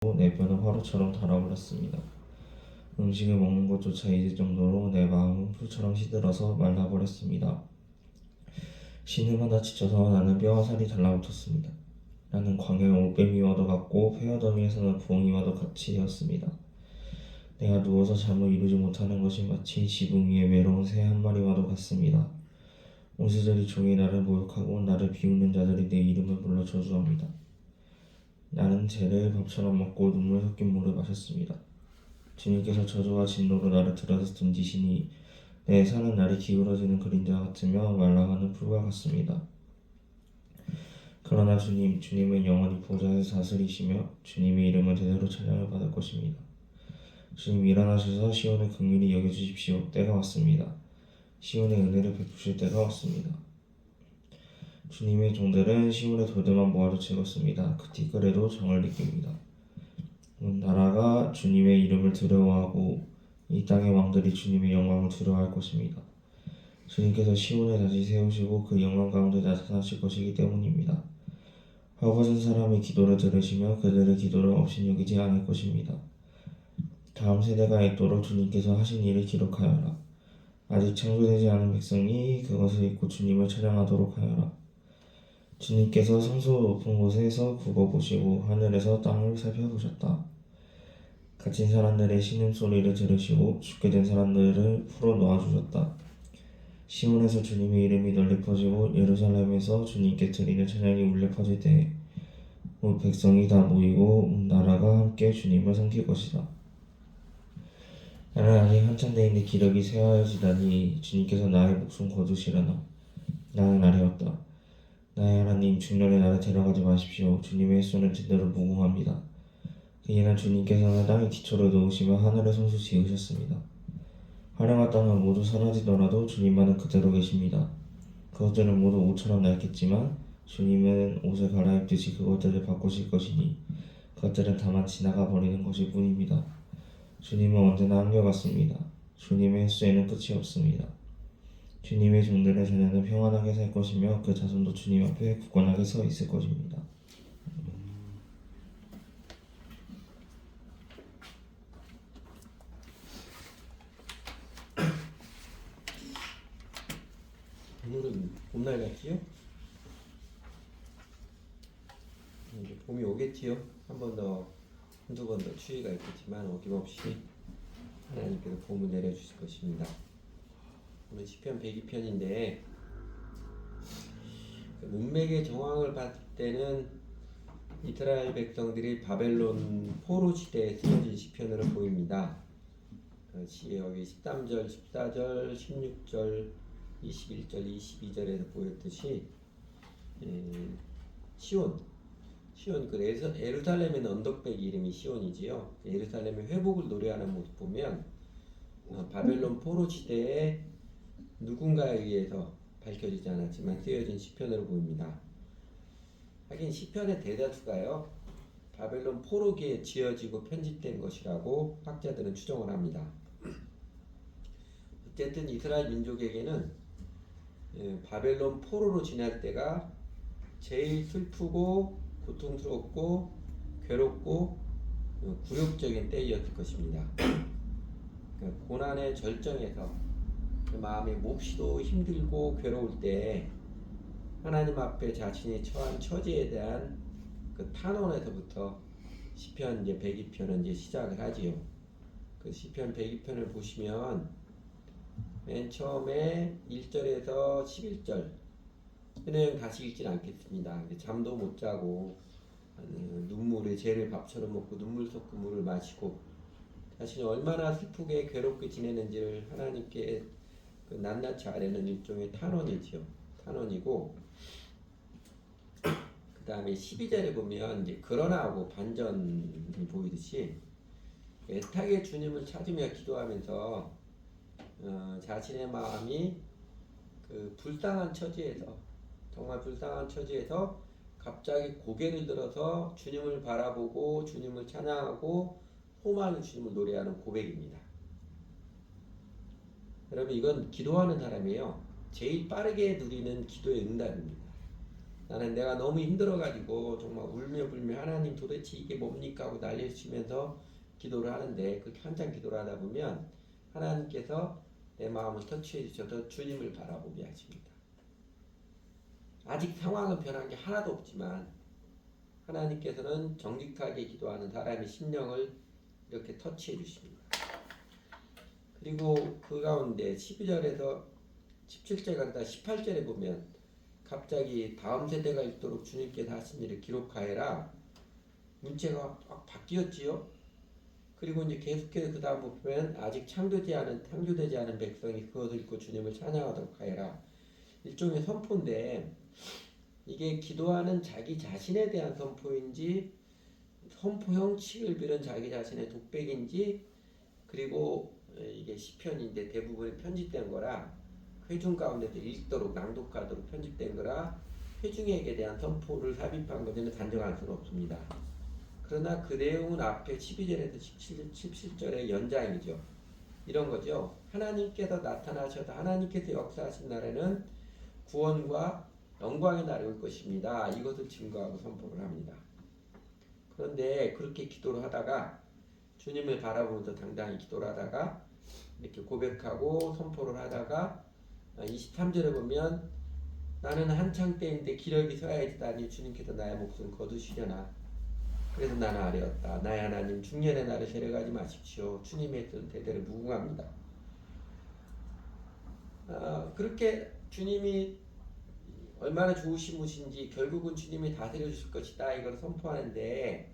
내 뼈는 화로처럼 달아올랐습니다. 음식을 먹는 것조차 잊을 정도로 내 마음은 풀처럼 시들어서 말라버렸습니다. 신음하다 지쳐서 나는 뼈와 살이 달라붙었습니다. 나는 광야의 올빼미와도 같고 폐허더미에서는 부엉이와도 같이 되었습니다. 내가 누워서 잠을 이루지 못하는 것이 마치 지붕 위에 외로운 새 한 마리와도 같습니다. 온수들이 종일 나를 모욕하고 나를 비웃는 자들이 내 이름을 불러 저주합니다. 나는 재를 밥처럼 먹고 눈물 섞인 물을 마셨습니다. 주님께서 저주와 진노로 나를 들어서 던지시니 내 사는 날이 기울어지는 그림자 같으며 말라가는 풀과 같습니다. 그러나 주님은 영원히 보좌에서 다스리시며 주님의 이름은 대대로 찬양을 받을 것입니다. 주님 일어나셔서 시온을 긍휼히 여겨주십시오. 때가 왔습니다. 시온의 은혜를 베푸실 때가 왔습니다. 주님의 종들은 시온의 돌들만 모아도 즐겁습니다. 그 티끌에도 정을 느낍니다. 나라가 주님의 이름을 두려워하고 이 땅의 왕들이 주님의 영광을 두려워할 것입니다. 주님께서 시온을 다시 세우시고 그 영광 가운데 나타나실 것이기 때문입니다. 헐벗은 사람의 기도를 들으시며 그들의 기도를 업신여기지 않을 것입니다. 다음 세대가 읽도록 주님께서 하신 일을 기록하여라. 아직 창조되지 않은 백성이 그것을 읽고 주님을 찬양하도록 하여라. 주님께서 성소 높은 곳에서 굽어보시고 하늘에서 땅을 살펴보셨다. 갇힌 사람들의 신음소리를 들으시고 죽게 된 사람들을 풀어 놓아주셨다. 시온에서 주님의 이름이 널리 퍼지고 예루살렘에서 주님께 드리는 찬양이 울려 퍼질 때에 백성이 다 모이고 나라가 함께 주님을 섬길 것이다. 나는 아직 한참 되는데 기력이 쇠하여지다니 주님께서 나의 목숨 거두시려나. 나는 아뢰었다. 나의 하나님, 중년에 나를 데려가지 마십시오. 주님의 횟수는 제대로 무궁합니다. 그이나 주님께서는 땅에 기초를 놓으시며 하늘에 손수 지으셨습니다. 하늘과 땅은 모두 사라지더라도 주님만은 그대로 계십니다. 그것들은 모두 옷처럼 낡겠지만 주님은 옷을 갈아입듯이 그것들을 바꾸실 것이니 그것들은 다만 지나가 버리는 것일 뿐입니다. 주님은 언제나 한결같습니다. 주님의 횟수에는 끝이 없습니다. 주님의 종들의 자녀는 평안하게 살 것이며 그 자손도 주님 앞에 굳건하게 서 있을 것입니다. 오늘은 봄날 같지요? 이제 봄이 오겠지요? 한두 번 더 추위가 있겠지만 어김없이 하나님께서 봄을 내려주실 것입니다. 오늘 시편 102편인데 문맥의 정황을 봤을 때는 이스라엘 백성들이 바벨론 포로 시대에 쓰여진 시편으로 보입니다. 여기 13절, 14절, 16절, 21절, 22절에서 보였듯이 시온 그 예루살렘의 언덕백 이름이 시온이지요. 예루살렘의 회복을 노래하는 모습 보면 바벨론 포로 시대에 누군가에 의해서 밝혀지지 않았지만 쓰여진 시편으로 보입니다. 하긴 시편의 대다수가요 바벨론 포로기에 지어지고 편집된 것이라고 학자들은 추정을 합니다. 어쨌든 이스라엘 민족에게는 바벨론 포로로 지날 때가 제일 슬프고 고통스럽고 괴롭고 굴욕적인 때였을 것입니다. 고난의 절정에서 마음이 몹시도 힘들고 괴로울 때 하나님 앞에 자신이 처한 처지에 대한 그 탄원에서부터 시편 102편은 이제 시작을 하지요. 그 시편 102편을 보시면 맨 처음에 1절에서 11절 그 내용 다시 읽진 않겠습니다. 잠도 못 자고 눈물에 죄를 밥처럼 먹고 눈물 섞은 물을 마시고 자신이 얼마나 슬프게 괴롭게 지내는지를 하나님께 그 낱낱이 아뢰는 일종의 탄원이지요. 탄원이고 그 다음에 12절에 보면 이제 그러나 하고 반전이 보이듯이 애타게 주님을 찾으며 기도하면서 자신의 마음이 그 불쌍한 처지에서 정말 불쌍한 처지에서 갑자기 고개를 들어서 주님을 바라보고 주님을 찬양하고 호소하는 주님을 노래하는 고백입니다. 여러분 이건 기도하는 사람이에요. 제일 빠르게 누리는 기도의 응답입니다. 나는 내가 너무 힘들어가지고 정말 울며 불며 하나님 도대체 이게 뭡니까 하고 난리를 치면서 기도를 하는데 그렇게 한참 기도를 하다 보면 하나님께서 내 마음을 터치해 주셔서 주님을 바라보게 하십니다. 아직 상황은 변한 게 하나도 없지만 하나님께서는 정직하게 기도하는 사람의 심령을 이렇게 터치해 주십니다. 그리고 그 가운데 12절에서 17절 가다 18절에 보면 갑자기 다음 세대가 있도록 주님께서 하신 일을 기록하여라. 문체가 막 바뀌었지요. 그리고 이제 계속해서 그 다음 보면 아직 창조되지 않은 백성이 그것을 읽고 주님을 찬양하도록 하여라. 일종의 선포인데 이게 기도하는 자기 자신에 대한 선포인지 선포 형식을 빌은 자기 자신의 독백인지 그리고 이게 시편인데 대부분 편집된 거라 회중 가운데서 읽도록 낭독하도록 편집된 거라 회중에게 대한 선포를 삽입한 것에는 단정할 수는 없습니다. 그러나 그 내용은 앞에 12절에서 17절의 연장이죠. 이런 거죠. 하나님께서 나타나셔서 하나님께서 역사하신 날에는 구원과 영광의 날이 올 것입니다. 이것을 증거하고 선포를 합니다. 그런데 그렇게 기도를 하다가 주님을 바라보면서 당당히 기도를 하다가 이렇게 고백하고 선포를 하다가 23절에 보면 나는 한창 때인데 기력이 쇠하여지다니 주님께서 나의 목숨을 거두시려나 그래서 나는 아뢰었다. 나의 하나님 중년의 나를 데려가지 마십시오. 주님의 뜻은 대대로 무궁합니다. 그렇게 주님이 얼마나 좋으신 분인지 결국은 주님이 다스려 주실 것이다 이걸 선포하는데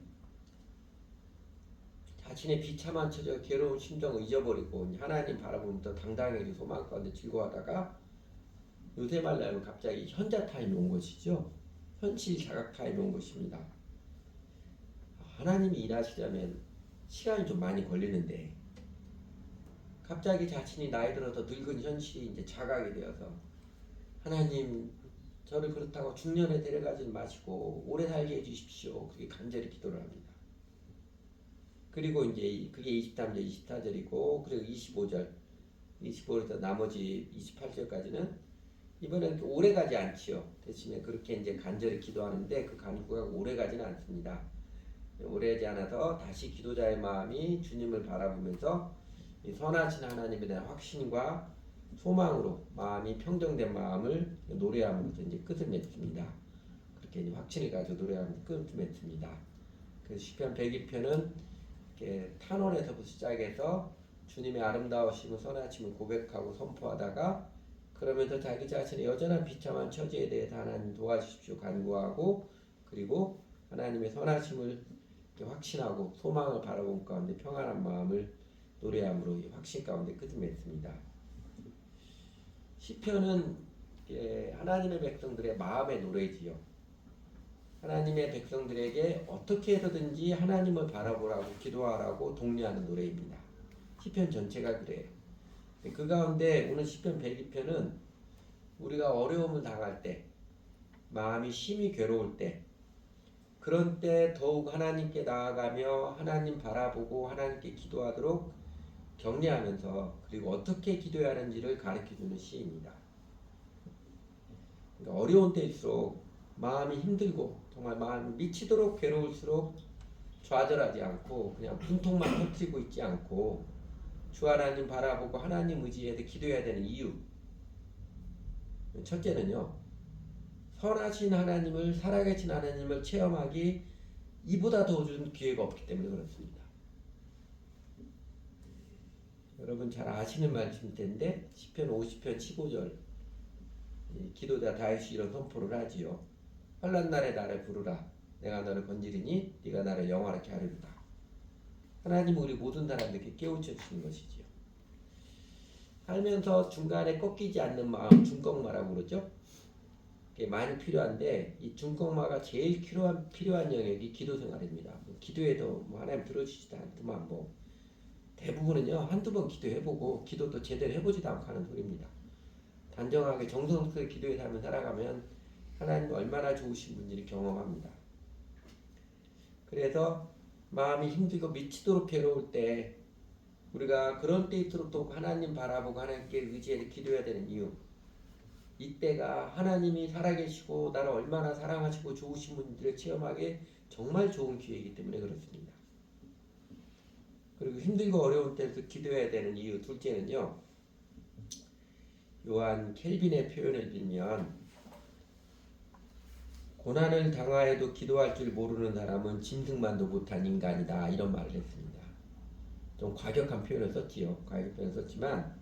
자신의 비참한 처지와 괴로운 심정을 잊어버리고 하나님 바라보면서 당당하게 소망 가운데 즐거워하다가 요새 말로 갑자기 현자 타임이 온 것이죠. 현실 자각 타임이 온 것입니다. 하나님이 일하시려면 시간이 좀 많이 걸리는데 갑자기 자신이 나이 들어서 늙은 현실이 이제 자각이 되어서 하나님 저를 그렇다고 중년에 데려가지 마시고 오래 살게 해주십시오. 그게 간절히 기도를 합니다. 그리고 이제 그게 23절, 24절이고 그리고 25절에서 나머지 28절까지는 이번엔 오래 가지 않지요. 대신에 그렇게 이제 간절히 기도하는데 그 간구가 오래 가지는 않습니다. 오래 하지 않아서 다시 기도자의 마음이 주님을 바라보면서 선하신 하나님에 대한 확신과 소망으로 마음이 평정된 마음을 노래하면서 이제 끝을 맺습니다. 그렇게 이제 확신을 가지고 노래하면서 끝을 맺습니다. 그래서 시편 102편은 탄원에서부터 시작해서 주님의 아름다우심을 선하심을 고백하고 선포하다가 그러면서 자기 자신의 여전한 비참한 처지에 대해서 하나님 도와주십시오 간구하고 그리고 하나님의 선하심을 확신하고 소망을 바라본 가운데 평안한 마음을 노래함으로 확신 가운데 끝을 맺습니다. 시편은 하나님의 백성들의 마음의 노래지요. 하나님의 백성들에게 어떻게 해서든지 하나님을 바라보라고 기도하라고 독려하는 노래입니다. 시편 전체가 그래요. 그 가운데 오늘 시편 102편은 우리가 어려움을 당할 때 마음이 심히 괴로울 때 그런 때 더욱 하나님께 나아가며 하나님 바라보고 하나님께 기도하도록 격려하면서 그리고 어떻게 기도해야 하는지를 가르쳐주는 시입니다. 그러니까 어려운 때일수록 마음이 힘들고 정말 마음이 미치도록 괴로울수록 좌절하지 않고 그냥 분통만 터뜨리고 있지 않고 주 하나님 바라보고 하나님 의지해서 기도해야 되는 이유. 첫째는요. 선하신 하나님을 살아계신 하나님을 체험하기 이보다 더 좋은 기회가 없기 때문에 그렇습니다. 여러분 잘 아시는 말씀일 텐데 시편 50편 15절 기도자 다윗이 이런 선포를 하지요. 환난 날에 나를 부르라. 내가 너를 건지리니 네가 나를 영화롭게 하리로다. 하나님은 우리 모든 사람들에게 깨우쳐 주시는 것이지요. 살면서 중간에 꺾이지 않는 마음 중꺾마라고 그러죠. 그게 많이 필요한데 이 중꺾마가 제일 필요한 영역이 기도 생활입니다. 기도해도 하나님 들어주시지 않지만 대부분은요 한두 번 기도해보고 기도도 제대로 해보지도 않고 하는 소리입니다. 단정하게 정성스럽게 기도에 살아가면 하나님 얼마나 좋으신 분인지를 경험합니다. 그래서 마음이 힘들고 미치도록 괴로울 때 우리가 그런 때일수록 또 하나님 바라보고 하나님께 의지해서 기도해야 되는 이유. 이때가 하나님이 살아계시고 나를 얼마나 사랑하시고 좋으신 분들을 체험하기에 정말 좋은 기회이기 때문에 그렇습니다. 그리고 힘들고 어려운 때에서 기도해야 되는 이유 둘째는요. 요한 켈빈의 표현을 빌면 고난을 당하여도 기도할 줄 모르는 사람은 짐승만도 못한 인간이다 이런 말을 했습니다. 좀 과격한 표현을 썼지요. 과격한 표현을 썼지만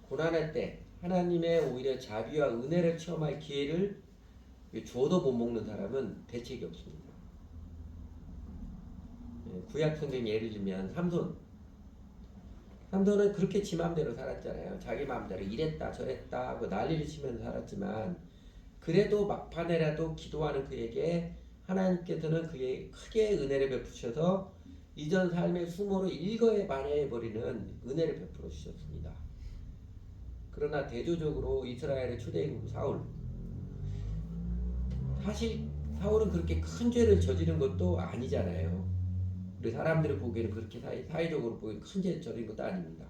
고난할 때 하나님의 오히려 자비와 은혜를 체험할 기회를 줘도 못 먹는 사람은 대책이 없습니다. 구약 성경 예를 들면 삼손은 그렇게 지 맘대로 살았잖아요. 자기 맘대로 이랬다 저랬다 하고 난리를 치면서 살았지만 그래도 막판에라도 기도하는 그에게 하나님께서는 그에게 크게 은혜를 베푸셔서 이전 삶의 수모를 일거에 반해버리는 은혜를 베풀어 주셨습니다. 그러나 대조적으로 이스라엘의 초대인국 사울, 사실 사울은 그렇게 큰 죄를 저지른 것도 아니잖아요. 우리 사람들이 보기에는 그렇게 사회적으로 보기엔 큰 죄를 저지른 것도 아닙니다.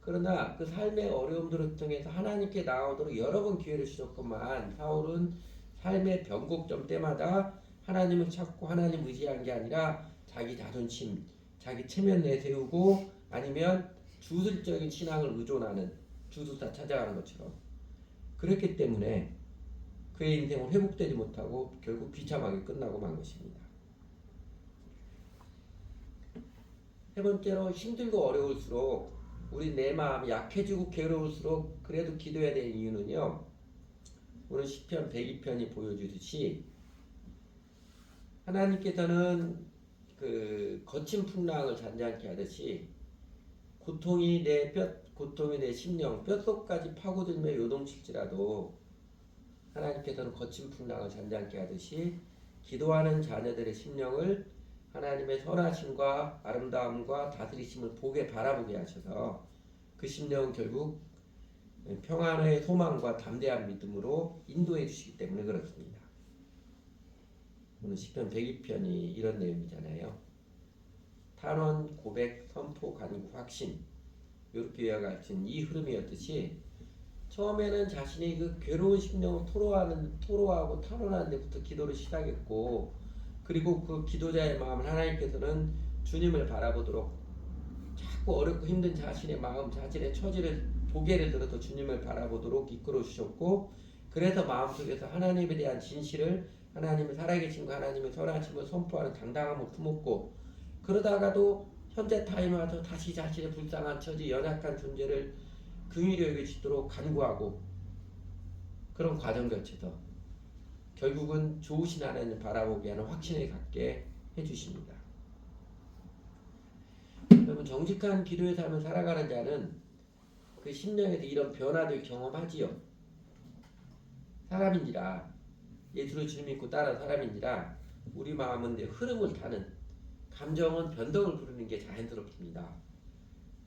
그러나 그 삶의 어려움들을 통해서 하나님께 나오도록 여러 번 기회를 주셨건만 사울은 삶의 변곡점 때마다 하나님을 찾고 하나님 의지한 게 아니라 자기 자존심, 자기 체면 내세우고 아니면 주술적인 신앙을 의존하는 주술사 찾아가는 것처럼 그랬기 때문에 그의 인생은 회복되지 못하고 결국 비참하게 끝나고 만 것입니다. 세 번째로 힘들고 어려울수록 우리 내 마음이 약해지고 괴로울수록 그래도 기도해야 되는 이유는요. 오늘 시편 102편이 보여주듯이 하나님께서는 그 거친 풍랑을 잔잔케 하듯이 고통이 내 심령 뼛속까지 파고들며 요동칠지라도 하나님께서는 거친 풍랑을 잔잔케 하듯이 기도하는 자녀들의 심령을 하나님의 선하심과 아름다움과 다스리심을 바라보게 하셔서 그 심령은 결국 평안의 소망과 담대한 믿음으로 인도해 주시기 때문에 그렇습니다. 오늘 시편 102편이 이런 내용이잖아요. 탄원, 고백, 선포, 간구, 확신 이렇게 이어가 같은 이 흐름이었듯이 처음에는 자신이 그 괴로운 심령을 토로하고 탄원하는 데부터 기도를 시작했고 그리고 그 기도자의 마음을 하나님께서는 주님을 바라보도록 자꾸 어렵고 힘든 자신의 마음, 자신의 처지를 고개를 들어서 주님을 바라보도록 이끌어 주셨고 그래서 마음속에서 하나님에 대한 진실을 하나님의 살아계신 거 하나님의 선하심을 선포하는 당당함을 품었고 그러다가도 현재 타임에 와서 다시 자신의 불쌍한 처지, 연약한 존재를 긍휼히 여기시도록 간구하고 그런 과정 거쳐서 결국은 좋으신 하나님 바라보게 하는 확신을 갖게 해주십니다. 여러분 정직한 기도의 삶을 살아가는 자는 그 심령에서 이런 변화를 경험하지요. 사람인지라 예수를 주님 믿고 따라 사람인지라 우리 마음은 흐름을 타는 감정은 변덕을 부르는 게 자연스럽습니다.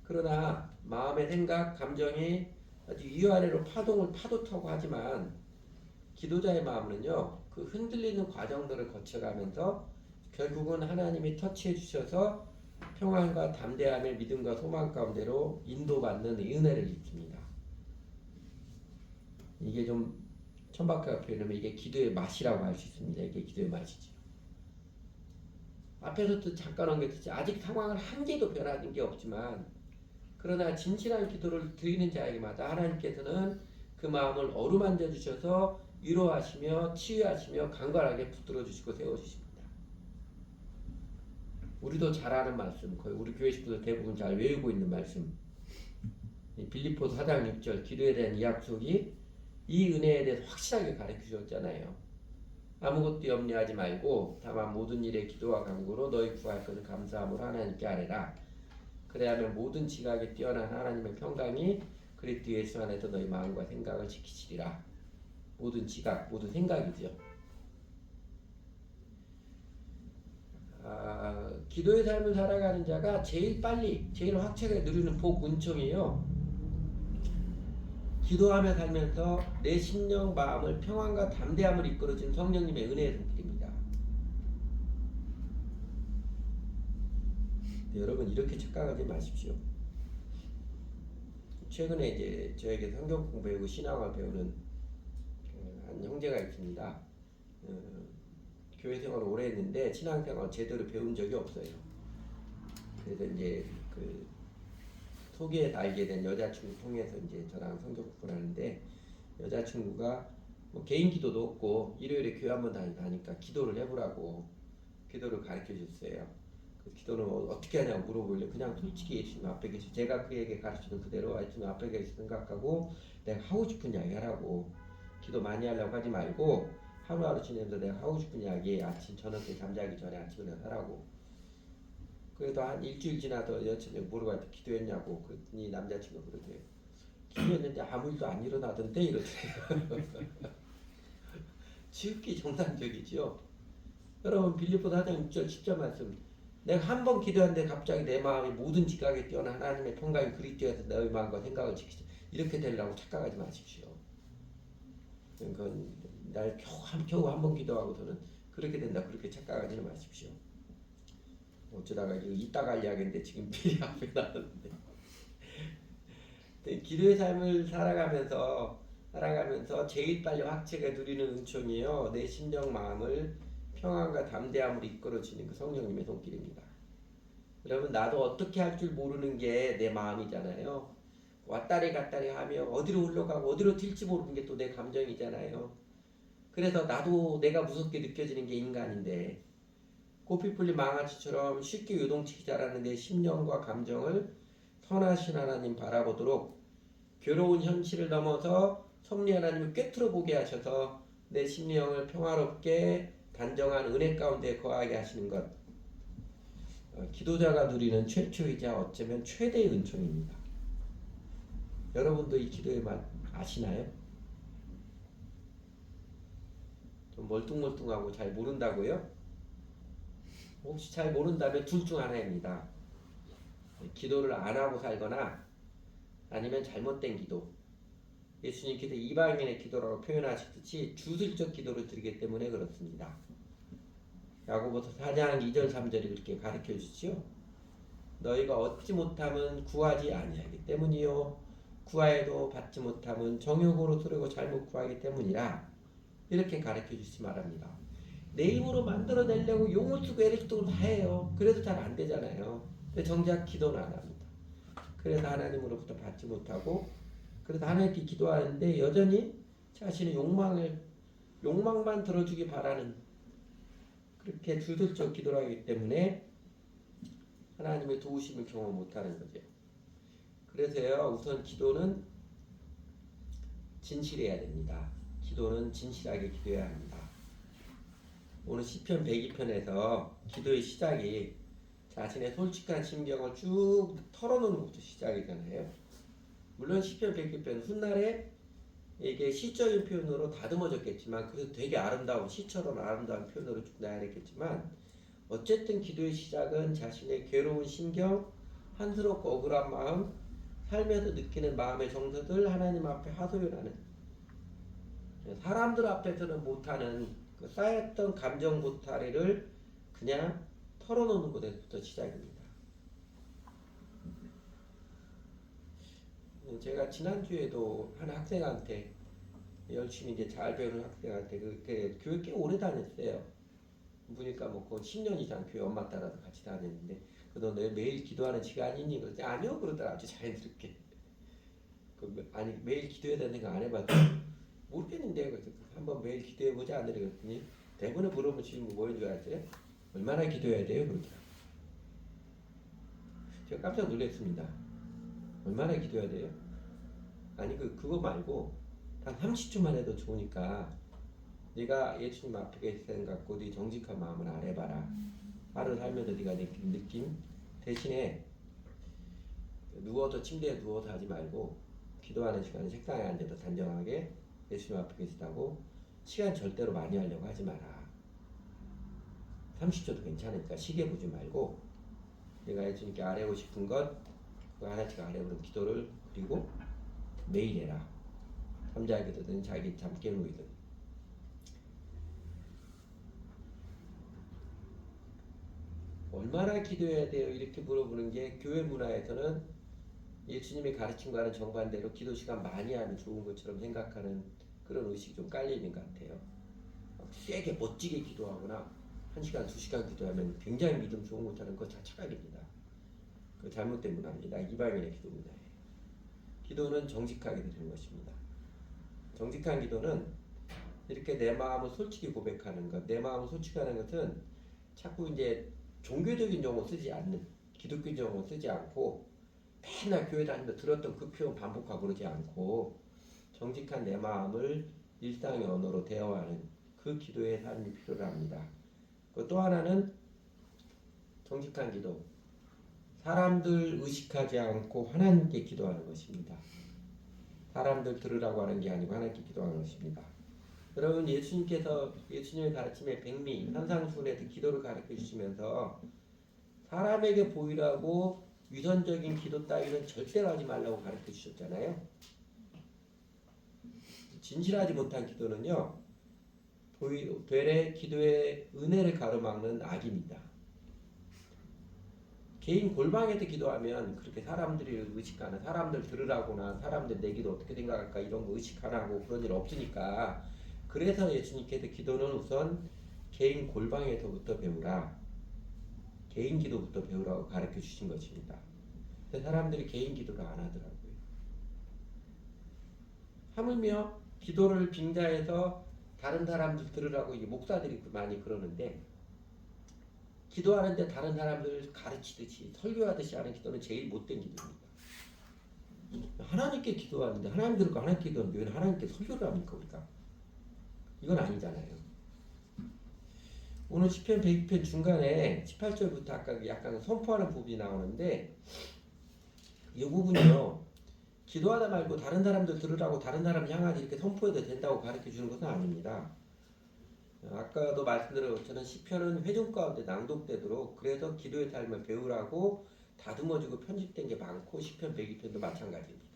그러나 마음의 생각, 감정이 아주 위아래로 파도 타고 하지만 기도자의 마음은요 그 흔들리는 과정들을 거쳐가면서 결국은 하나님이 터치해 주셔서 평안과 담대함의 믿음과 소망 가운데로 인도받는 은혜를 입습니다. 이게 좀 천박하게 표현하면 이게 기도의 맛이라고 할 수 있습니다. 이게 기도의 맛이죠. 앞에서도 잠깐 언급했듯이 아직 상황을 한 개도 변하는 게 없지만 그러나 진실한 기도를 드리는 자에게마다 하나님께서는 그 마음을 어루만져 주셔서 위로하시며 치유하시며 강건하게 붙들어 주시고 세워주십니다. 우리도 잘 아는 말씀, 거의 우리 교회 식구들 대부분 잘 외우고 있는 말씀 빌립보서 4장 6절 기도에 대한 이 약속이 이 은혜에 대해서 확실하게 가르쳐 주셨잖아요. 아무것도 염려하지 말고 다만 모든 일에 기도와 간구로 너희 구할 것을 감사함으로 하나님께 아뢰라. 그래야면 모든 지각에 뛰어난 하나님의 평강이 그리스도 예수 안에서 너희 마음과 생각을 지키시리라. 모든 지각, 모든 생각이죠. 기도의 삶을 살아가는 자가 제일 빨리, 제일 확실하게 누리는 복 은총이에요. 기도하며 살면서 내 심령, 마음을 평안과 담대함을 이끌어준 성령님의 은혜의 손길입니다. 여러분 이렇게 착각하지 마십시오. 최근에 이제 저에게 성경 공부하고 신앙을 배우는 한 형제가 있습니다. 교회 생활을 오래 했는데 신앙생활 제대로 배운 적이 없어요. 그래서 이제 그 소개에 알게 된 여자친구 통해서 이제 저랑 성경 공부를 하는데, 여자친구가 뭐 개인 기도도 없고 일요일에 교회 한번 다니까 기도를 해보라고 기도를 가르쳐 줬어요. 그 기도는 어떻게 하냐고 물어보길래 그냥 솔직히 예수님 앞에 계시, 제가 그에게 가르치는 그대로 예수님 앞에 계시 생각하고 내가 하고 싶은 이야기 하라고, 기도 많이 하려고 하지 말고 하루하루 지내면서 내가 하고 싶은 이야기 아침 저녁 때 잠자기 전에 아침에 하라고. 그래도 한 일주일 지나서 여친이 물어봤더니 기도했냐고 그랬더니 남자친구가 그러대요. 기도했는데 아무 일도 안 일어나던데 이러더래요. 지극히 정상적이죠. 여러분 빌립보 4장 6절 10절 말씀, 내가 한 번 기도하는데 갑자기 내 마음이 모든 지각에 뛰어난 하나님의 평강이 그리스도에서 너희 마음과 생각을 지키시, 이렇게 되려고 착각하지 마십시오. 그건 날 겨우 한 번 기도하고서는 그렇게 된다 그렇게 착각하지는 마십시오. 어쩌다가 이따가 할 이야기인데 지금 미리 앞에 나왔는데, 기도의 삶을 살아가면서 제일 빨리 확체가 누리는 은총이요, 내 심령 마음을 평안과 담대함으로 이끌어주는 그 성령님의 손길입니다. 여러분, 나도 어떻게 할 줄 모르는 게 내 마음이잖아요. 왔다리 갔다리 하며 어디로 흘러가고 어디로 튈지 모르는 게 또 내 감정이잖아요. 그래서 나도 내가 무섭게 느껴지는 게 인간인데, 꽃피 풀린 망아지처럼 쉽게 요동치기 잘하는 내 심령과 감정을 선하신 하나님 바라보도록 괴로운 현실을 넘어서 섭리 하나님을 꿰뚫어 보게 하셔서 내 심령을 평화롭게 단정한 은혜 가운데 거하게 하시는 것, 기도자가 누리는 최초이자 어쩌면 최대의 은총입니다. 여러분도 이 기도의 맛 아시나요? 좀 멀뚱멀뚱하고 잘 모른다고요? 혹시 잘 모른다면 둘 중 하나입니다. 기도를 안 하고 살거나 아니면 잘못된 기도. 예수님께서 이방인의 기도라고 표현하셨듯이 주술적 기도를 드리기 때문에 그렇습니다. 야고보서 4장 2절 3절이 그렇게 가르쳐 주시죠. 너희가 얻지 못하면 구하지 아니하기 때문이요, 구하여도 받지 못하면 정욕으로 쓰려고 잘못 구하기 때문이라, 이렇게 가르쳐 주시 말합니다. 내 힘으로 만들어내려고 용을 쓰고 애를 쓰고 다 해요. 그래도 잘 안 되잖아요. 근데 정작 기도는 안 합니다. 그래서 하나님으로부터 받지 못하고, 그래서 하나님께 기도하는데 여전히 자신의 욕망만 들어주기 바라는, 그렇게 주술적 기도를 하기 때문에 하나님의 도우심을 경험 못하는 거죠. 그래서요, 우선 기도는 진실해야 됩니다. 기도는 진실하게 기도해야 합니다. 오늘 시편 102편에서 기도의 시작이 자신의 솔직한 심경을 쭉 털어놓는 것부터 시작이잖아요. 물론 시편 102편 훗날에 이게 시적인 표현으로 다듬어졌겠지만, 그래서 되게 아름다운, 시처럼 아름다운 표현으로 쭉 나열했겠지만, 어쨌든 기도의 시작은 자신의 괴로운 심경, 한스럽고 억울한 마음, 삶에서 느끼는 마음의 정서들 하나님 앞에 하소연하는, 사람들 앞에서는 못하는 그 쌓였던 감정 보따리를 그냥 털어놓는 것부터 시작입니다. 제가 지난주에도 한 학생한테, 열심히 이제 잘 배우는 학생한테, 그 교회 꽤 오래 다녔어요. 보니까 뭐 거의 10년 이상 교회 엄마 따라서 같이 다녔는데, 너 매일 기도하는 시간이 있니? 그랬더니 아니요 그러더라. 아주 자연스럽게. 아니 매일 기도해야 되는 생각 안 해봤죠? 모르겠는데, 그래서 한번 매일 기도해보자 안 그랬더니 대부분의 물어보면 지금 뭐 해줘야 지 얼마나 기도해야 돼요? 그러더라고요. 제가 깜짝 놀랐습니다. 얼마나 기도해야 돼요? 아니 그거 말고 한 30초만 해도 좋으니까 네가 예수님 앞에 계실 생각고 네 정직한 마음을 아뢰봐라. 하루 살면서 네가 느낀 느낌 대신에 누워서 침대에 누워서 하지 말고, 기도하는 시간에 책상에 앉아서 단정하게 예수님 앞에 계시다고 시간 절대로 많이 하려고 하지 마라. 30초도 괜찮으니까 시계 보지 말고 내가 예수님께 아뢰고 싶은 것 그거 하나씩 아뢰고 기도를, 그리고 매일 해라. 잠자게 되든 자기 잠 깨우이든. 얼마나 기도해야 돼요? 이렇게 물어보는 게 교회 문화에서는 예수님이 가르침과는 정반대로 기도 시간 많이 하면 좋은 것처럼 생각하는 그런 의식이 좀 깔려 있는 것 같아요. 막 세게 멋지게 기도하거나 1시간, 2시간 기도하면 굉장히 믿음 좋은 것처럼 그거 다 착각입니다. 그 잘못된 문화입니다. 이방인의 기도 문화예요. 기도는 정직하게 드리는 것입니다. 정직한 기도는 이렇게 내 마음을 솔직히 고백하는 것, 내 마음을 솔직히 하는 것은 자꾸 이제 종교적인 용어 쓰지 않는, 기독교 용어 쓰지 않고 맨날 교회 다니면서 들었던 그 표현 반복하고 그러지 않고 정직한 내 마음을 일상의 언어로 대화하는 그 기도의 삶이 필요합니다. 또 하나는 정직한 기도, 사람들 의식하지 않고 하나님께 기도하는 것입니다. 사람들 들으라고 하는 게 아니고 하나님께 기도하는 것입니다. 여러분, 예수님의 가르침의 백미, 산상수훈에서 기도를 가르쳐 주시면서 사람에게 보이라고 위선적인 기도 따위는 절대로 하지 말라고 가르쳐 주셨잖아요. 진실하지 못한 기도는요, 되레 기도의 은혜를 가로막는 악입니다. 개인 골방에서 기도하면 그렇게 사람들이 의식하나, 사람들 들으라거나, 사람들 내 기도 어떻게 생각할까 이런 거 의식 안 하고 그런 일 없으니까, 그래서 예수님께서 기도는 우선 개인 골방에서부터 배우라, 개인 기도부터 배우라고 가르쳐 주신 것입니다. 근데 사람들이 개인 기도를 안 하더라고요. 하물며 기도를 빙자해서 다른 사람들 들으라고 이게 목사들이 많이 그러는데, 기도하는데 다른 사람들 가르치듯이 설교하듯이 하는 기도는 제일 못된 기도입니다. 하나님께 기도하는데 하나님 들고 하나님께 기도하는데 왜 하나님께 설교를 합니까 우리가? 이건 아니잖아요. 오늘 시편 102편 중간에 18절부터 아까 약간 선포하는 부분이 나오는데, 이 부분이요, 기도하다 말고 다른 사람들 들으라고 다른 사람 향하지 이렇게 선포해도 된다고 가르쳐 주는 것은 아닙니다. 아까도 말씀드린 것처럼 시편은 회중 가운데 낭독되도록, 그래서 기도의 삶을 배우라고 다듬어지고 편집된 게 많고, 시편 102편도 마찬가지입니다.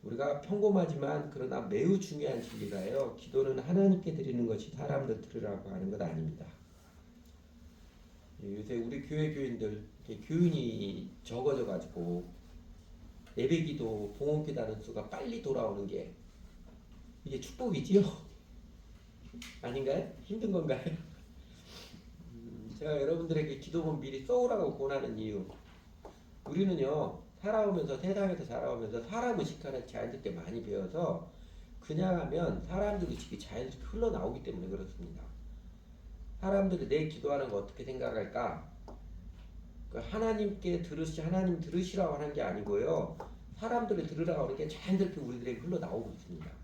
우리가 평범하지만 그러나 매우 중요한 진리가요, 기도는 하나님께 드리는 것이 사람들 들으라고 하는 것 아닙니다. 요새 우리 교회 교인들 교인이 적어져 가지고 예배기도 봉헌기도 하는 수가 빨리 돌아오는 게 이게 축복이지요? 아닌가요? 힘든 건가요? 제가 여러분들에게 기도문 미리 써오라고 권하는 이유, 우리는요 살아오면서, 세상에서 살아오면서 사람 의식하는 자연스럽게 많이 배워서 그냥 하면 사람들 의식이 자연스럽게 흘러나오기 때문에 그렇습니다. 사람들이 내 기도하는 거 어떻게 생각할까? 하나님 들으시라고 하는 게 아니고요, 사람들이 들으라고 하는 게 자연스럽게 우리들에게 흘러나오고 있습니다.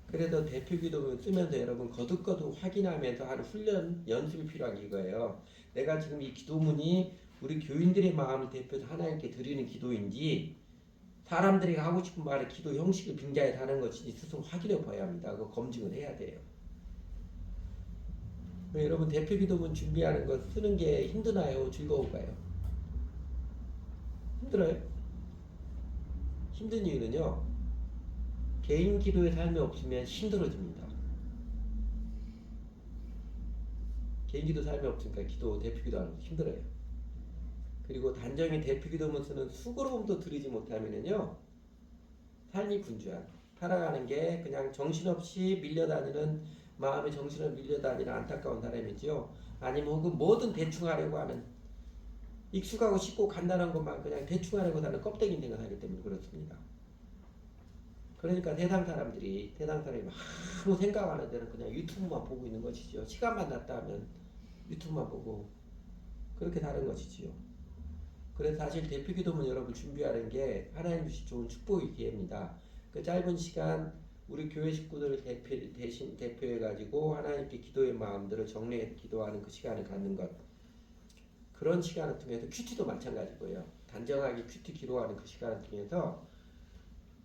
그래서 대표 기도문 쓰면서 여러분 거듭거듭 확인하면서 하는 훈련, 연습이 필요한 이거예요. 내가 지금 이 기도문이 우리 교인들의 마음을 대표해서 하나님께 드리는 기도인지, 사람들이 하고 싶은 말의 기도 형식을 빙자해서 하는 것인지 스스로 확인해 봐야 합니다. 그거 검증을 해야 돼요. 여러분, 대표 기도문 준비하는 거 쓰는 게 힘드나요? 즐거운가요? 힘들어요? 힘든 이유는요, 개인 기도의 삶이 없으면 힘들어집니다. 개인 기도 삶이 없으니까 대표 기도하는 거 힘들어요. 그리고 단정히 대표 기도문 쓰는 수고로움도 들이지 못하면은요, 삶이 분주한, 살아가는 게 그냥 정신없이 밀려다니는, 마음의 정신을 밀려다니는 안타까운 사람이지요. 아니면 혹은 뭐든 대충 하려고 하는, 익숙하고 쉽고 간단한 것만 그냥 대충 하려고 하는 껍데기 생각하기 때문에 그렇습니다. 그러니까 세상 사람들이 아무 생각 안 하는 데는 그냥 유튜브만 보고 있는 것이죠. 시간만 났다 하면 유튜브만 보고 그렇게 다른 것이지요. 그래서 사실 대표 기도문 여러분 준비하는 게 하나님 주신 좋은 축복의 기회입니다. 그 짧은 시간 우리 교회 식구들을 대신 대표해가지고 하나님께 기도의 마음들을 정리해서 기도하는 그 시간을 갖는 것, 그런 시간을 통해서 큐티도 마찬가지고요. 단정하게 큐티 기도하는 그 시간을 통해서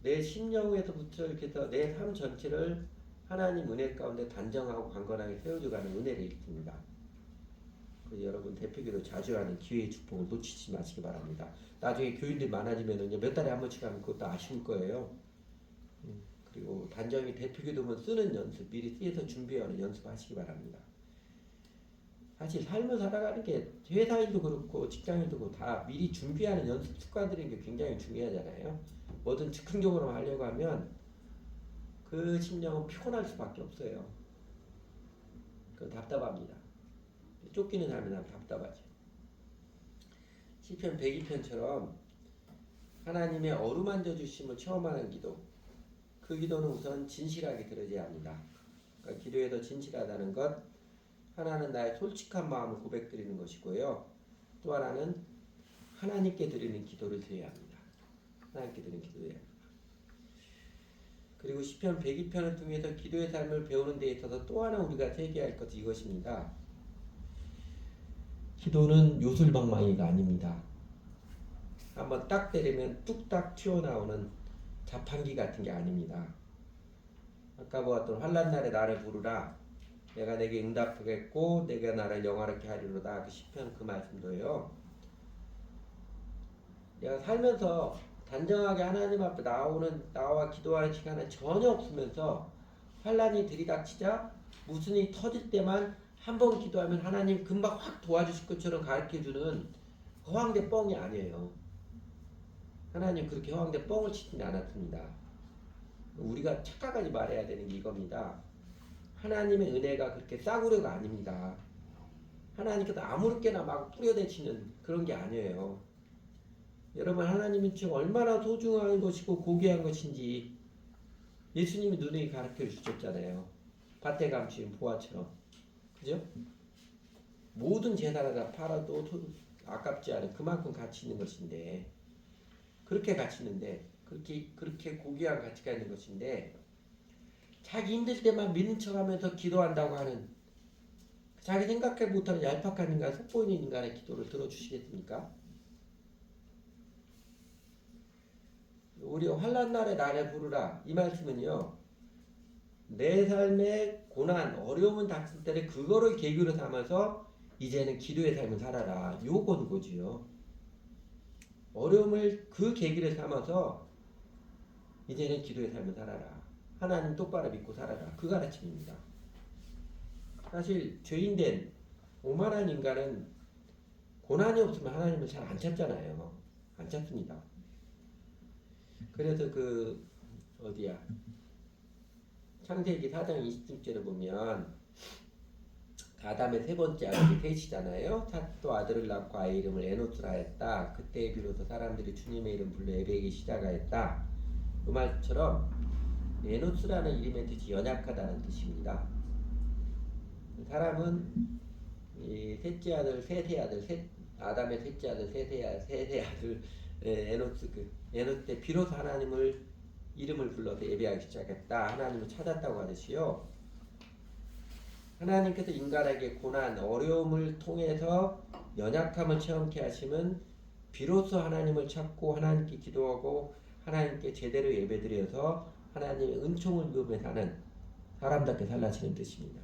내 심령에서부터 이렇게 해서 내 삶 전체를 하나님 은혜 가운데 단정하고 강건하게 세워줘가는 은혜를 일으킵니다. 여러분 대표기도 자주 하는 기회의 축복을 놓치지 마시기 바랍니다. 나중에 교인들 많아지면은요, 몇 달에 한 번씩 하면 그것도 아쉬울 거예요. 그리고 단정히 대표기도문 쓰는 연습, 미리 쓰여서 준비하는 연습하시기 바랍니다. 사실 삶을 살아가는 게 회사일도 그렇고 직장일도 그렇고 다 미리 준비하는 연습 습관들인 게 굉장히 중요하잖아요. 뭐든 즉흥적으로 하려고 하면 그 심령은 피곤할 수밖에 없어요. 그 답답합니다. 쫓기는 삶이 난 답답하죠. 시편 102편처럼 하나님의 어루만져 주심을 체험하는 기도, 그 기도는 우선 진실하게 들어져야 합니다. 그러니까 기도에서 진실하다는 것, 하나는 나의 솔직한 마음을 고백드리는 것이고요. 또 하나는 하나님께 드리는 기도를 드려야 합니다. 하나님께 드리는 기도를 해야 합니다. 그리고 시편 102편을 통해서 기도의 삶을 배우는 데 있어서 또 하나 우리가 세계할 것은 이것입니다. 기도는 요술방망이가 아닙니다. 한번 딱 때리면 뚝딱 튀어나오는 자판기 같은 게 아닙니다. 아까 보았던 환난 날에 나를 부르라. 내가 내게 응답하겠고 내가 나를 영화롭게 하리로다. 그 시편 그 말씀도요. 내가 살면서 단정하게 하나님 앞에 나와 기도하는 시간은 전혀 없으면서 환난이 들이닥치자 무슨 일이 터질 때만 한 번 기도하면 하나님 금방 확 도와주실 것처럼 가르쳐주는 허황된 뻥이 아니에요. 하나님 그렇게 허황된 뻥을 치지는 않았습니다. 우리가 착각하지 말아야 되는 게 이겁니다. 하나님의 은혜가 그렇게 싸구려가 아닙니다. 하나님께서 아무렇게나 막 뿌려대치는 그런 게 아니에요. 여러분 하나님이 지금 얼마나 소중한 것이고 고귀한 것인지 예수님이 눈에 가르쳐 주셨잖아요. 밭에 감추인 보화처럼. 그죠? 모든 재산을 다 팔아도 아깝지 않은 그만큼 가치 있는 것인데 그렇게 가치 있는데 그렇게 고귀한 가치가 있는 것인데 자기 힘들 때만 믿는 척하면서 기도한다고 하는 자기 생각해 못하는 얄팍한 인간, 속보이는 인간의 기도를 들어주시겠습니까? 우리 환난 날에 나를 부르라 이 말씀은요. 내 삶의 고난, 어려움은 닥칠 때는 그거를 계기로 삼아서 이제는 기도의 삶을 살아라. 요건 거지요. 어려움을 그 계기를 삼아서 이제는 기도의 삶을 살아라. 하나님 똑바로 믿고 살아라. 그 가르침입니다. 사실 죄인된 오만한 인간은 고난이 없으면 하나님을 잘 안 찾잖아요. 안 찾습니다. 그래서 창세기 4장 20절에 보면 아담의 세 번째 아들이 셋이잖아요. 삿도 아들을 낳고 아이 이름을 에노스라 했다. 그때 비로소 사람들이 주님의 이름 불러 예배하기 시작하였다. 그 말처럼 에노스라는 이름의 뜻이 연약하다는 뜻입니다. 사람은 이 셋째 아들, 아담의 셋째 아들, 세세 아들 에노스 때 비로소 하나님을 이름을 불러서 예배하기 시작했다. 하나님을 찾았다고 하듯이요. 하나님께서 인간에게 고난, 어려움을 통해서 연약함을 체험케 하시면 비로소 하나님을 찾고 하나님께 기도하고 하나님께 제대로 예배드려서 하나님의 은총을 누리며 사는 사람답게 살라시는 뜻입니다.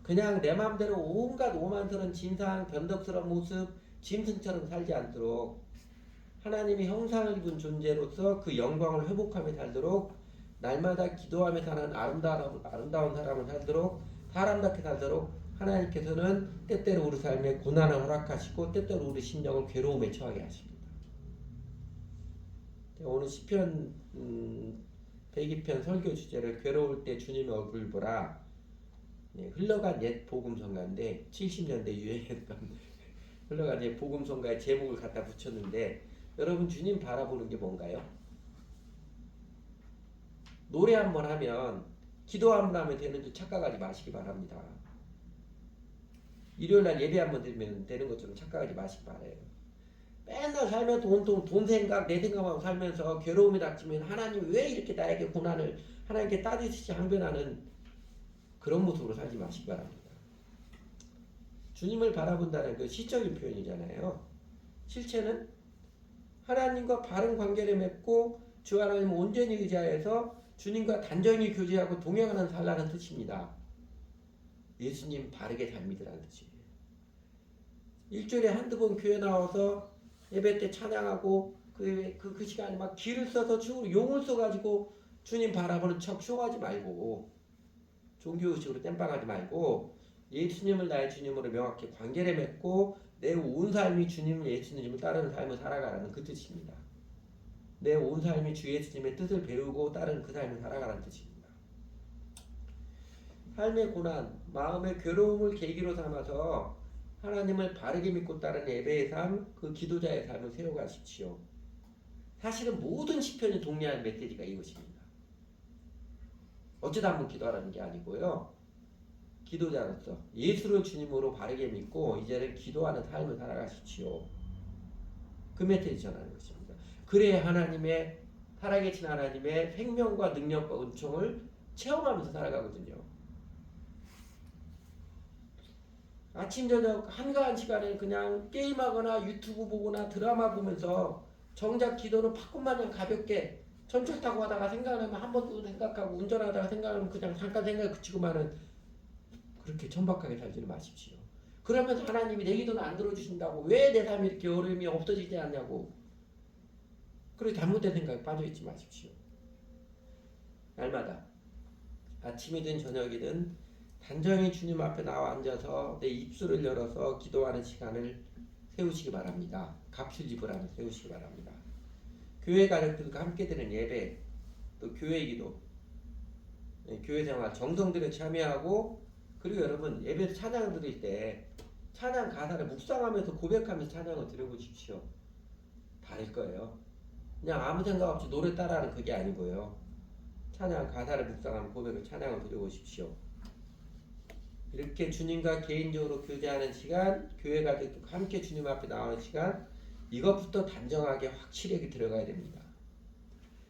그냥 내 마음대로 온갖 오만스러운 진상, 변덕스러운 모습, 짐승처럼 살지 않도록 하나님의 형상을 입은 존재로서 그 영광을 회복하며 살도록 날마다 기도하며 사는 아름다운 사람을 살도록 사람답게 살도록 하나님께서는 때때로 우리 삶에 고난을 허락하시고 때때로 우리 심령을 괴로움에 처하게 하십니다. 오늘 시편 102편 설교 주제를 괴로울 때 주님의 얼굴 보라. 흘러간 옛 복음성가인데 70년대 유행했던 흘러간 옛 복음성가의 제목을 갖다 붙였는데 여러분 주님 바라보는 게 뭔가요? 노래 한번 하면 기도 한번 하면 되는 줄 착각하지 마시기 바랍니다. 일요일날 예배 한번 드리면 되는 것처럼 착각하지 마시기 바라요. 맨날 살면서 돈 생각 내 생각하고 살면서 괴로움이 닥치면 하나님 왜 이렇게 나에게 고난을 하나님께 따지듯이 항변하는 그런 모습으로 살지 마시기 바랍니다. 주님을 바라본다는 그 시적인 표현이잖아요. 실체는 하나님과 바른 관계를 맺고 주 하나님 온전히 의지하여서 주님과 단정히 교제하고 동행하는 살라는 뜻입니다. 예수님 바르게 삶이라는 뜻이에요. 일주일에 한두 번 교회 나와서 예배 때 찬양하고 그 시간에 막 길을 써서 용을 써가지고 주님 바라보는 척 쇼하지 말고 종교의식으로 땜빵하지 말고 예수님을 나의 주님으로 명확히 관계를 맺고 내 온 삶이 주님 예수님을 따르는 삶을 살아가라는 그 뜻입니다. 내 온 삶이 주 예수님의 뜻을 배우고 따르는 그 삶을 살아가라는 뜻입니다. 삶의 고난, 마음의 괴로움을 계기로 삼아서 하나님을 바르게 믿고 따르는 예배의 삶, 그 기도자의 삶을 세워가십시오. 사실은 모든 시편이 동의하는 메시지가 이것입니다. 어쩌다 한번 기도하라는 게 아니고요. 기도자로서 예수를 주님으로 바르게 믿고 이제는 기도하는 삶을 살아가십시오. 그 메시지 전하는 것입니다. 그래야 하나님의 살아계신 하나님의 생명과 능력과 은총을 체험하면서 살아가거든요. 아침 저녁 한가한 시간에 그냥 게임하거나 유튜브 보거나 드라마 보면서 정작 기도는 팝콘마냥 가볍게 전철 타고 가다가 생각나면 한 번 또 생각하고 운전하다가 생각하면 그냥 잠깐 생각에 그치고만은 그렇게 천박하게 살지는 마십시오. 그러면서 하나님이 내 기도는 안 들어주신다고 왜 내 삶이 이렇게 어려움이 없어지지 않냐고 그렇게 잘못된 생각에 빠져있지 마십시오. 날마다 아침이든 저녁이든 단정히 주님 앞에 나와 앉아서 내 입술을 열어서 기도하는 시간을 세우시기 바랍니다. 값을 지불하며 세우시기 바랍니다. 교회 가족들과 함께 드는 예배, 또 교회 기도, 교회 생활 정성 들여 참여하고 그리고 여러분 예배 찬양 드릴 때 찬양 가사를 묵상하면서 고백하면서 찬양을 드려보십시오. 다를 거예요. 그냥 아무 생각 없이 노래 따라하는 그게 아니고요. 찬양 가사를 묵상하면 고백을 찬양을 드려보십시오. 이렇게 주님과 개인적으로 교제하는 시간, 교회 가족들과 함께 주님 앞에 나오는 시간, 이것부터 단정하게 확실하게 들어가야 됩니다.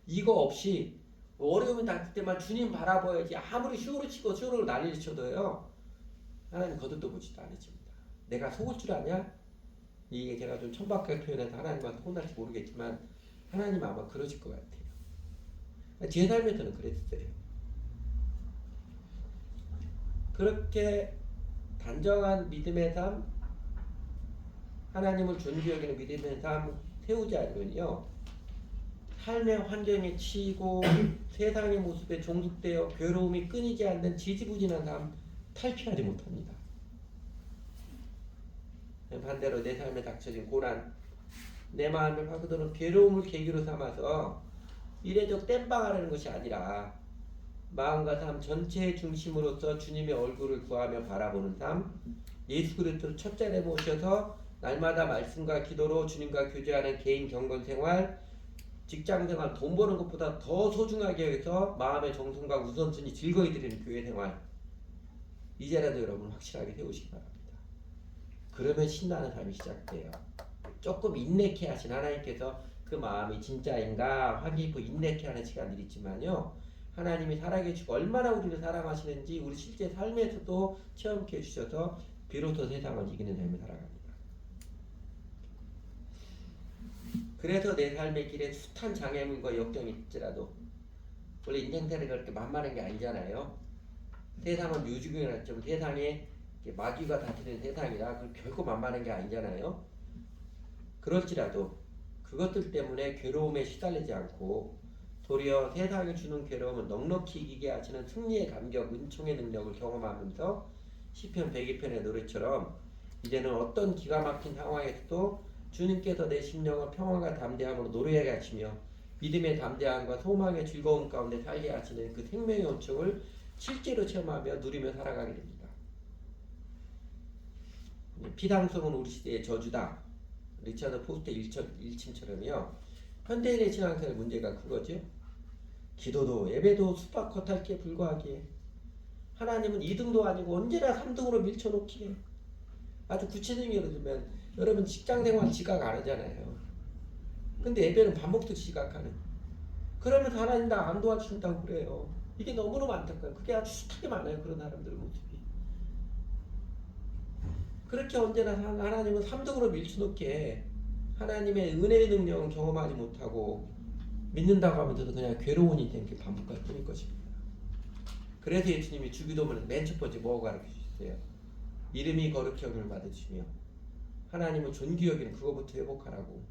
이거 없이 어려움이 닥칠 때만 주님 바라봐야지 아무리 슈로 치고 슈로 난리를 쳐도요 하나님 거들떠 보지도 않으십니다. 내가 속을 줄 아냐? 이게 제가 좀 천박하게 표현해서 하나님한테 혼날지 모르겠지만 하나님 아마 그러실 것 같아요. 제 삶에서는 그랬어요. 그렇게 단정한 믿음의 삶, 하나님을 존귀 여기는 믿음의 삶 세우지 않으면요 삶의 환경에 치이고 세상의 모습에 종속되어 괴로움이 끊이지 않는 지지부진한 삶 탈피하지 못합니다. 반대로 내 삶에 닥쳐진 고난, 내 마음을 파고드는 괴로움을 계기로 삼아서 이례적 땜빵하려는 것이 아니라 마음과 삶 전체의 중심으로서 주님의 얼굴을 구하며 바라보는 삶, 예수 그리스도를 첫 자리에 모셔서 날마다 말씀과 기도로 주님과 교제하는 개인 경건 생활, 직장 생활, 돈 버는 것보다 더 소중하게 여기서 마음의 정성과 우선순위 즐거이 드리는 교회 생활, 이제라도 여러분 확실하게 세우시기 바랍니다. 그러면 신나는 삶이 시작돼요. 조금 인내케 하신 하나님께서 그 마음이 진짜인가 확인하고 인내케 하는 시간들이 있지만요 하나님이 살아계시고 얼마나 우리를 사랑하시는지 우리 실제 삶에서도 체험케 해주셔서 비로소 세상을 이기는 삶을 살아갑니다. 그래서 내 삶의 길에 숱한 장애물과 역경이 있지라도 원래 인생살이가 그렇게 만만한 게 아니잖아요. 세상은 뮤직이나 좀 세상에 마귀가 다스리는 세상이라 결코 만만한 게 아니잖아요. 그럴지라도 그것들 때문에 괴로움에 시달리지 않고 도리어 세상이 주는 괴로움을 넉넉히 이기게 하시는 승리의 감격, 은총의 능력을 경험하면서 시편 102편의 노래처럼 이제는 어떤 기가 막힌 상황에서도 주님께서 내 심령을 평안과 담대함으로 노래하게 하시며 믿음의 담대함과 소망의 즐거움 가운데 살게 하시는 그 생명의 은총을 실제로 체험하며 누리며 살아가게 됩니다. 피당성은 우리 시대의 저주다. 리차드 포스트 일침처럼요. 현대인의 신앙생활 문제가 그거죠. 기도도 예배도 수박 겉핥기에 불과하기에 하나님은 2등도 아니고 언제나 3등으로 밀쳐놓기에 아주 구체적인 예를 들면 여러분 직장생활 지각 안 하잖아요. 근데 예배는 밥 먹듯 지각하는 그러면서 하나님 나 안 도와주신다고 그래요. 이게 너무너무 안타까워요. 그게 아주 숱하게 많아요. 그런 사람들의 모습이. 그렇게 언제나 하나님은 3등으로 밀쳐놓기에 하나님의 은혜의 능력은 경험하지 못하고 믿는다고 하면서도 그냥 괴로운 인생 반복할 뿐일 것입니다. 그래서 예수님이 주기도문을 맨 첫 번째 뭐라고 가르쳐주셨어요? 이름이 거룩히 여김을 받으시며 하나님을 존귀 여기는 그거부터 회복하라고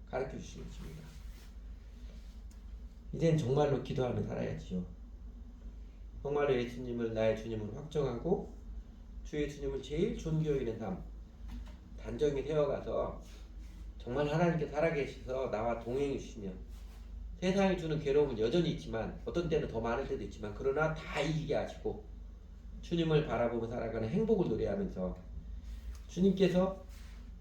가르쳐주신 것입니다. 이젠 정말로 기도하며 살아야지요. 정말로 예수님을 나의 주님으로 확정하고 주 예수님을 제일 존경하는 삶 단정히 세워가서 정말 하나님께 살아계셔서 나와 동행해 주시며 세상이 주는 괴로움은 여전히 있지만 어떤 때는 더 많을 때도 있지만 그러나 다 이기게 하시고 주님을 바라보며 살아가는 행복을 노래하면서 주님께서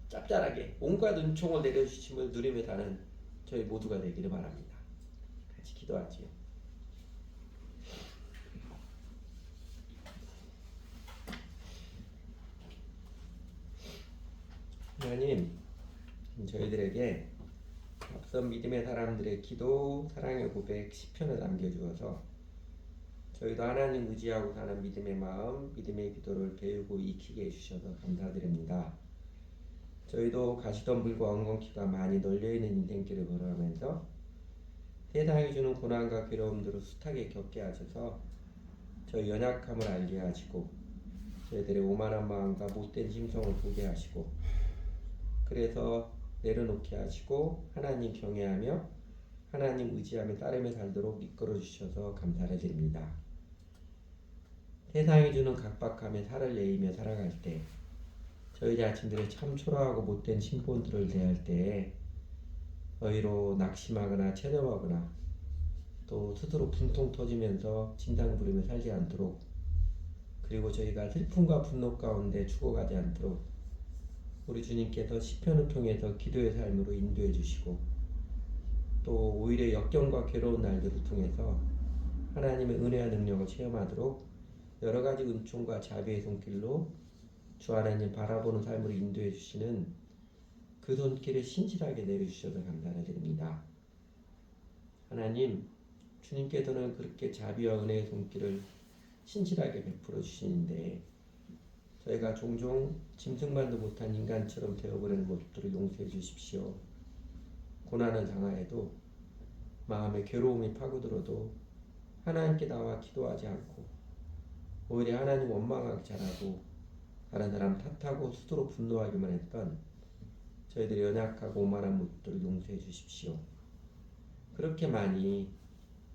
짭짤하게 온갖 은총을 내려주심을 누리며 사는 저희 모두가 되기를 바랍니다. 같이 기도하지요. 하나님, 저희들에게 앞선 믿음의 사람들의 기도, 사랑의 고백, 시편을 남겨주어서 저희도 하나님 의지하고 사는 믿음의 마음, 믿음의 기도를 배우고 익히게 해주셔서 감사드립니다. 저희도 가시덤불과 엉겅퀴가 많이 널려있는 인생길을 걸어가면서 세상이 주는 고난과 괴로움들을 숱하게 겪게 하셔서 저희 연약함을 알게 하시고 저희들의 오만한 마음과 못된 심성을 보게 하시고 그래서 내려놓게 하시고 하나님 경외하며 하나님 의지하며 따르며 살도록 이끌어 주셔서 감사를 드립니다. 세상이 주는 각박함에 살을 내이며 살아갈 때 저희 자신들의 참 초라하고 못된 심본들을 대할 때 어이로 낙심하거나 체념하거나 또 스스로 분통 터지면서 진상 부리며 살지 않도록 그리고 저희가 슬픔과 분노 가운데 죽어가지 않도록 우리 주님께서 시편을 통해서 기도의 삶으로 인도해 주시고 또 오히려 역경과 괴로운 날들을 통해서 하나님의 은혜와 능력을 체험하도록 여러 가지 은총과 자비의 손길로 주 하나님 바라보는 삶으로 인도해 주시는 그 손길을 신실하게 내려주셔서 감사를 드립니다. 하나님, 주님께서는 그렇게 자비와 은혜의 손길을 신실하게 베풀어 주시는데 저희가 종종 짐승만도 못한 인간처럼 되어버리는 모습들을 용서해 주십시오. 고난을 당하여도 마음에 괴로움이 파고들어도 하나님께 나와 기도하지 않고 오히려 하나님 원망하게 잘하고 다른 사람 탓하고 스스로 분노하기만 했던 저희들의 연약하고 오만한 모습들을 용서해 주십시오. 그렇게 많이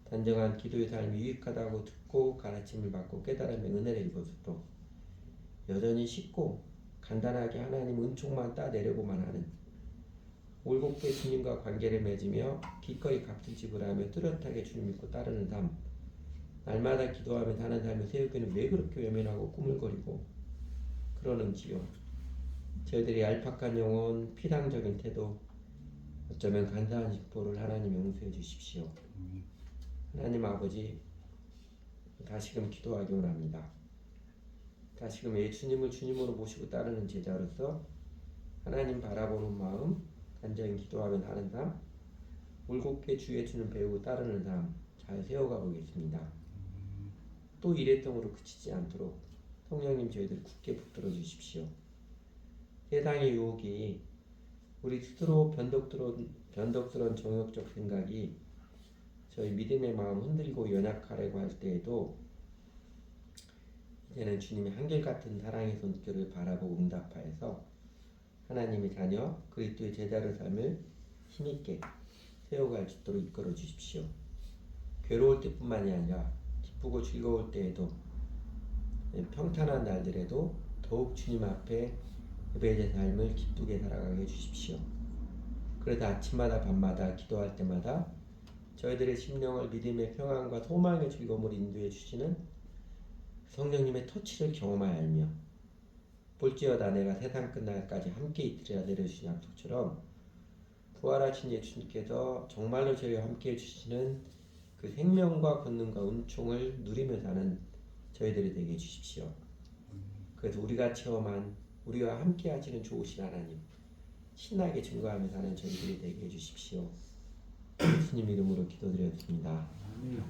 단정한 기도의 삶이 유익하다고 듣고 가르침을 받고 깨달음의 은혜를 입어서도 여전히 쉽고 간단하게 하나님 은총만 따내려고만 하는 올곧게 주님과 관계를 맺으며 기꺼이 값을 지불하며 뚜렷하게 주님 믿고 따르는 삶 날마다 기도하며 사는 삶을 세우기는 왜 그렇게 외면하고 꾸물거리고 그러는지요. 저희들의 얄팍한 영혼, 피상적인 태도 어쩌면 간사한 직보를 하나님 용서해 주십시오. 하나님 아버지 다시금 기도하기 원합니다. 다시금 예수님을 주님으로 모시고 따르는 제자로서 하나님 바라보는 마음, 간절히 기도하며 사는 삶, 올곧게 주 예수님 배우고 따르는 삶 잘 세워가 보겠습니다. 또 일회성으로 그치지 않도록 성령님 저희들 굳게 붙들어 주십시오. 세상의 유혹이 우리 스스로 변덕스러운 정욕적 생각이 저희 믿음의 마음 흔들고 연약하려고 할 때에도 이제는 주님의 한결같은 사랑의 손길을 바라보고 응답하여서 하나님의 자녀 그리스도의 제자를 삶을 힘있게 세워갈 수 있도록 이끌어 주십시오. 괴로울 때뿐만이 아니라 기쁘고 즐거울 때에도 평탄한 날들에도 더욱 주님 앞에 예배의 삶을 기쁘게 살아가게 해주십시오. 그래서 아침마다 밤마다 기도할 때마다 저희들의 심령을 믿음의 평안과 소망의 즐거움으로 인도해 주시는 성령님의 터치를 경험하여 알며 볼지어다 내가 세상 끝날까지 함께 있으리라 내려주신 약속처럼 부활하신 예수님께서 정말로 저희와 함께 해주시는 그 생명과 권능과 은총을 누리며 사는 저희들이 되게 해주십시오. 그래서 우리가 체험한 우리와 함께 하시는 좋으신 하나님 신나게 증거하며 사는 저희들이 되게 해주십시오. 예수님 이름으로 기도드렸습니다. 아멘.